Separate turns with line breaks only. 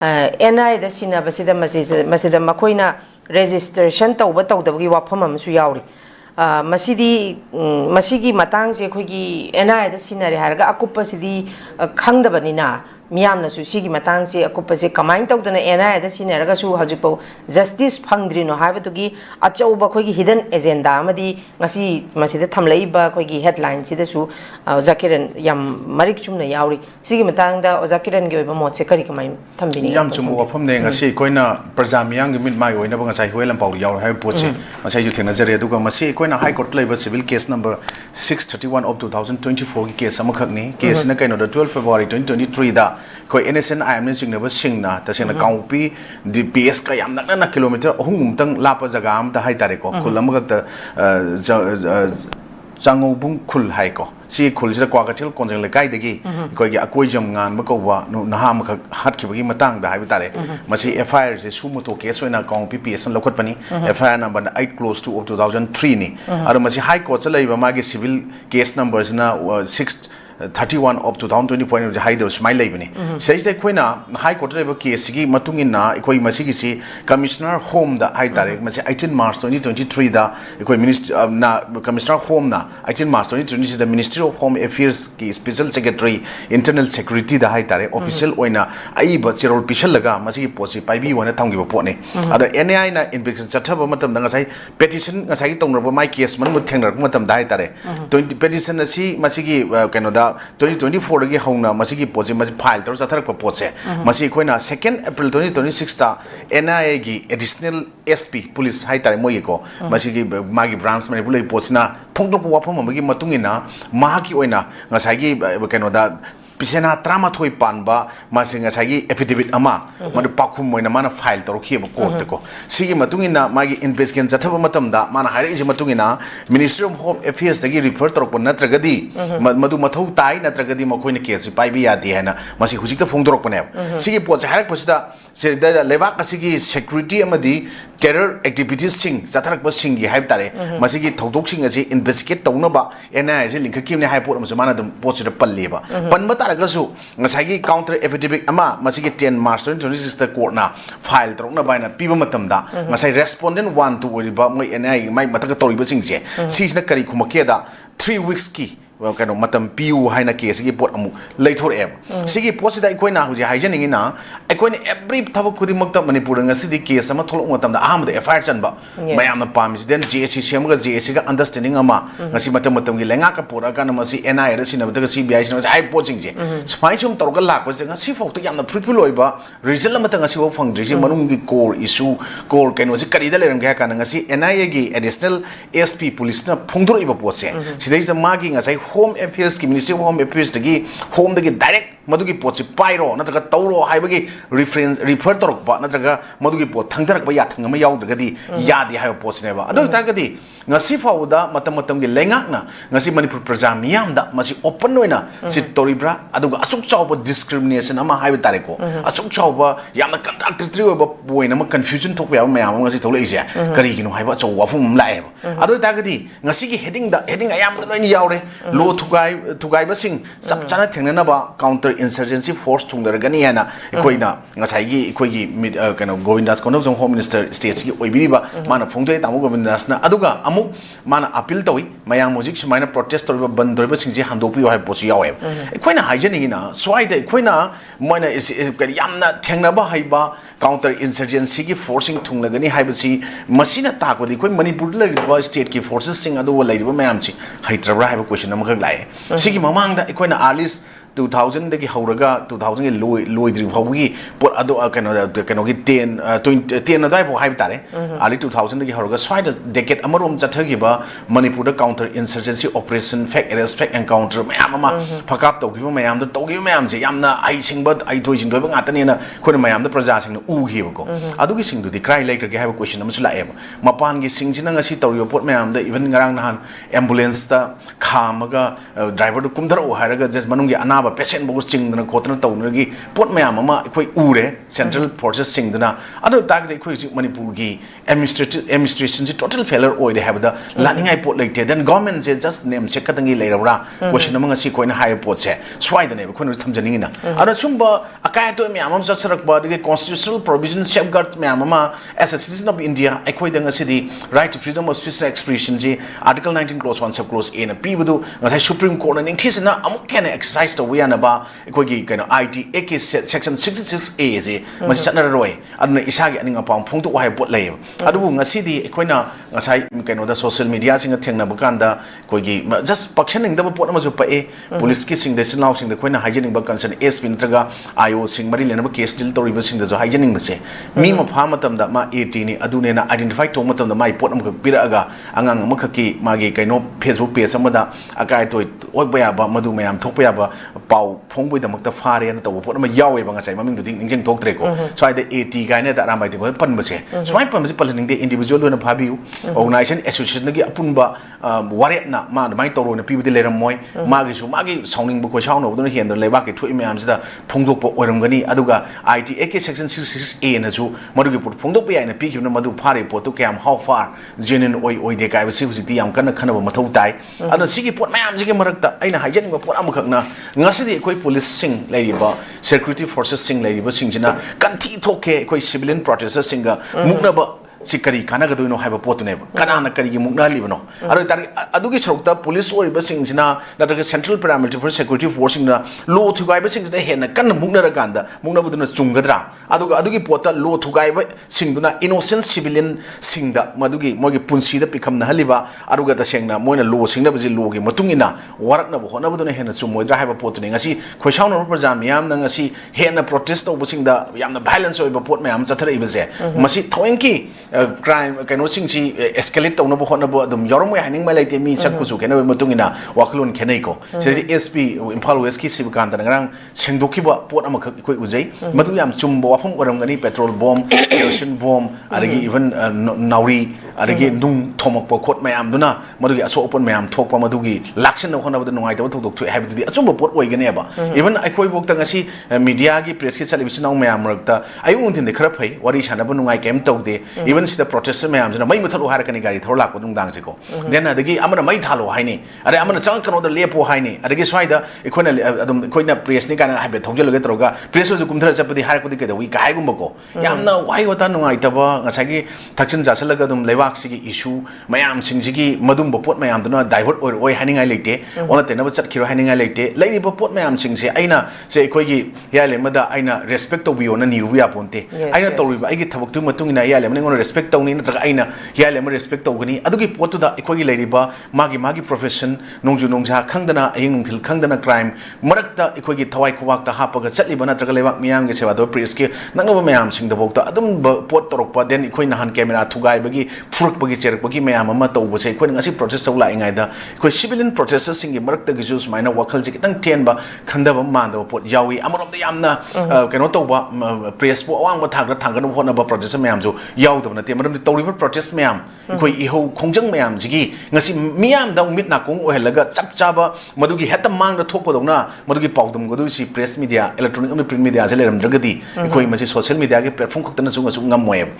NI da sina basida masida makoina registration tawba tawdabagi wafam amsu yawri masidi masigi matang se khogi NI da sinare harga akupa sidi khangdabanina miyamna su sigi matang se akupa se kamain tawdana NI da sinaraga su hajipo justice phangdrino haibatugi achauba khogi hidden agenda amadi ngasi masida thamlaiba khogi headline sida su Zakiran yam marik chumna yawri sigi matang da Zakiran ge oiba motse kari kamain thambini
yam chumbu wafam ne ngasi koina prajamiyang mit mai oina ba ngasai hoelam paul yaw hai poche ngasai ju thena jare aduga masi koina high court laiba civil case number 631 of 2024 gi case amakhakni case na kaino da 12 February 2023 da koi innocent I am ne singna ba singna ta singna kaupi DPS ka yam na kilometer ohum tang lapa jaga am ta hai tare ko kulam ga ta Jangobung Kul Haiko. See Kuls Quagatil Conjang Lagaidagi, Kogi Aquajam Makova, no Naham Hatkibagi Matang, the Habitare, Masi FIR is Sumuto case when a Kong PPS and Lokotpani, FIR number 8 close to 2003. Adamasi High Court Magi civil case numbers now 631 of 2024 of the Hydro Smile Labini. Says the Quina, High Court case, Matungina, Equi Masigisi, Commissioner Home, the Haitare, Masi 18 March 2023, the Equi Minister Commissioner Home, 18 March 2023 is the Ministry of Home Affairs Special Secretary, Internal Security, the Haitare, official Oina, Aiba, Gerald Pichalaga, Masi Posi, Pibi, one a tongue of Pony. Other NI in Chataba Matam, Dangasai, petition, as I don't know my case, Manu Tenor, Matam Dietare, 20 petition, see Masigi, Canada. 2024 agi hongna masigi poje mas file tor sathar pa poche masi koina 2nd April 2026 ta NIA gi additional SP police hai tare moi ko masigi magi branch manipur lai pochina thongdok wafam amagi matungina mahaki oina ngasai gi kenoda Pisena trama thoi panba masing asagi affidavit ama madu pakhum moina mana file tor khiba court ko sigi matungina magi investigation jathaba matamda mana haire ji matungina Ministry of Home Affairs dagi refer tor kon natragadi madu mathau tai natragadi makoina case pai bi yadi haina masi hujikta phongdorok pane sigi poch harak pasida se leva kasigi security amadi terror activities sing jatharak ba sing gi haib tare masigi thodok sing ase investigate tawnaba NIA je linkakimne hai pot amse mana dum poch da palleba panba Gasu, Nasagi counter affidavit ama, Masiki 10 March 2026 the court na file Trona by a people matamda, Masai respondent 1 to Wiriba, my Matakatori Basingse, sees the Karikumakeda, 3 weeks key. Well, kind of matam piu haina case gi pot amu later eb sigi posi dai koina hu ji haijening ina ekoi every thaba khudi makta manipur ngasi di case ama tholok matam da aham da FIR chanba mayam na pamis then GSC sem ga GSC ga understanding ama ngasi matam gi lenga ka pura ka na masi NI ra sina da CBI sina ai poching je smai chum tor ga lak pa ngasi fok ta yam na fruitful oiba result ama ta ngasi wo phangdri ji manung gi core issue core kaino si kari da lerang ga ka ngasi NIA gi additional SP police na phungdur iba poche sidai sa magi ngasai Home Affairs ki Ministry of Home Affairs dagi home dagi direct madugi pochi pairo natraga tauro haibagi reference refer torokpa natraga madugi pot thangdarakba ya thangama yaudagadi yadi haiba pochineba adu targadi ngasi fauda matam gi lengakna ngasi Manipur praja miyamda masi open oina sit toribra aduga achuk chawba discrimination ama haiba tareko achuk chawba yamna contradictory oba poina ma confusion thokya mayam ngasi tholai ise kari ginu haiba chawwa fum laeba adu targadi ngasi gi heading ayam da loin yaure lo thugai basing sab chana thengnana ba counter insurgency force thungdargani hana ekoina ngasai gi ekoigi kano Govindas Konok Jong Home Minister state gi oibiriba mana phongdoi tamu Govindas na aduga amu mana appeal tawi mayang music sumaina protest toriba bandoriba singje handopi hai pochi yawe ekoina haijening ina swaida ekoina moina yamna thengnaba haiba counter insurgency gi forcing thunglagani haibasi masina takodi koi Manipur la state ki forces sing adu laiba mayamchi haitrabra haiba question amakak lai sigi mamangda ekoina artist 2000 dagi hauraga 2000 gi loidri phawgi pot ado kano gi 10 adai pho haib tare ali 2000 dagi hauraga swaida decade amarom chathagiba Manipur da counter insurgency operation fact arrest fact encounter mayam ama phakap tawgiba mayam da tawgiba mayam je yamna ai singba ai thoi jing doiba ngatani na khona mayam da praja sing na ugiba ko adugi sing du di cry like ge haib question amsu la eba mapan gi sing jina ngasi tawyo pot mayam da even ngarang nahan ambulance ta khamaga driver du kumdaro haraga just manung gi ana Anab patient बो चिंगदना खोतना तौनगी pot मयाम अमा अखोई उरे central forces चिंगदना अदो तागदे अखोई मणिपुर की administration से total failure ओइदे हाबदा लानिंगाई पोट लेते देन गवर्नमेंट से जस्ट नेम चेक खतंगी लेरबरा क्वेश्चन अमंग असि कोइना हाय पोट से स्वाइदने खोन थमजनिंगिना अदो सुंबा अकाय तो मयाम अम जसरकबा दगे कॉन्स्टिट्यूशनल प्रोविजन सेफगार्ड मयाम अमा as a citizen of India अखोई दंग असि right to freedom of speech and expression जी आर्टिकल 19 क्लोज 1 सब क्लोज ए न पीबदु ngasai supreme court na ningthisna amuk ken exercise to yana ba ekoi gi kaino IT AK section 66A je masi chatna roi aduna isagi aning apam phungtu wai pot lay adu ngasi di ekoina ngasai kaino da social media sing thengna ba kanda koi gi just pakshaning da pot ma ju pa e police ki sing de chnaw sing de koina hygienic ba concern SP ntraga IO sing mari lena ba case still to riba sing da jo hygienic ba se mi ma pha matam da ma 80 ni adu ne na identify to matam da mai pot am ka pira aga angang am khaki magi kaino Facebook page amada akai to oibaya ba madu mayam thokpaya ba pau phongboi damakta fare na to pot ma yawe ba ngasai maming du ding ningjeng thoktre ko so ai de 80 gaine da ramai de pan ba se so ai pan ba se palning de individual na phabiu organization association gi apun ba warep na ma mai to ro na pi bi leram moi ma gi su ma gi sounding bu ko sound no du hen da leba ki thui mayam sida phongdok pa oiram gani aduga IT AK section 66A na ju madu gi phongdok pa ya na pi ki na madu fare pot to kam how far genuine oi de kai ba si husi ti yam kana khana ba mathau tai adu sigi pot mayam sigi marakta aina hygienic pot amukhakna ngasidi ekoi police sing laiba security forces sing laiba singjina kanthi thoke ekoi civilian protesters singa mukna ba sikari kana ga doino haiba potune kana na kari gi mukna libano aro tari adugi chokta police or ba singjina nataga central paramilitary for security force na lo thugai ba singjina hena kan mukna ra ganda mukna buduna chunggadra adugi pota lo thugai ba singduna innocent civilian singda madugi mogi punsi da pikam na haliba aruga ta sengna moina lo singda baji lo gi matungina warak na bo hona buduna hena chumoidra haiba potune ngasi khoisaun ro projam yam na ngasi hena protest to busingda yamna violence oiba pot mayam chathara ibase masi thoinki crime kaino singchi escalate to no bo hona bo dum yorom ya haning malai te mi chak kusu kena matungina waklun khenai ko se SP Imphal West ki sibkan da ngrang sengdoki ba pot am koi uzai madu yam chumbo wafum oram gani petrol bomb kerosene bomb arigi even nauri arigi nung thomok po khot mayam duna madu gi aso open mayam thok pa madu gi lakshan no hona bo nungai ta thok thok habi di achumbo pot oi gane ba even akoi bok ta ngasi media gi press ki television ang mayam rakta ayung tin de khara phai wari chana bo nungai kem tok de even the protester mayam jana mai muthalu harakani gari thor lak dung dang ko then adagi amana mai thalo haini are amana chang kano da lepo haini adagi swaida ekhoina adum ekhoina press ni kana habe thojal ge troga press ju kumthara chapadi harakudi ke da wi kai gum ko yamna wai wata nungai ta ba ngasagi thakchin jasalaga dum lewak sigi issue mayam singjigi madum bopot mayam duna divert oi haningai leite ona tena ba chat khiro haningai leite leiri bopot mayam singse aina se ekhoigi yale mada aina respect to biona niru ya ponte aina tawri ba igi thabak tu matungina yale mane ngona respect tawni natraga aina yale ma respect tawgani adugi potu da ekhoigi leiriba magi profession nongju nongja khangdana aying nongthil khangdana crime marakta ekhoigi thawai khowak ta hapaga chatliba natraga lewak miyam ge sewa do press ke nangaba mayam sing da bokta adum pot torokpa den ekhoi nahan camera thugai bagi furak bagi cherak bagi mayam ama tawbu se ekhoi ngasi protest tawla ingai da ekhoi civilian protesters sing ge marakta gi jus maina wakhal ji kitang tenba khandaba mandaba pot yawi amarom da yamna keno tawba press po awang ba thangana hona ba protest mayam ju yawdaba na te maram tawriba protest mayam ekoi iho khongjang mayam jigi ngasi miyam da umit na kong ohelaga chap chaba madugi heta mang da thokpa dona madugi paudum godu si press media electronic print media jeleram dragadi ekoi masi social media ge platform khokta na sunga ngam moy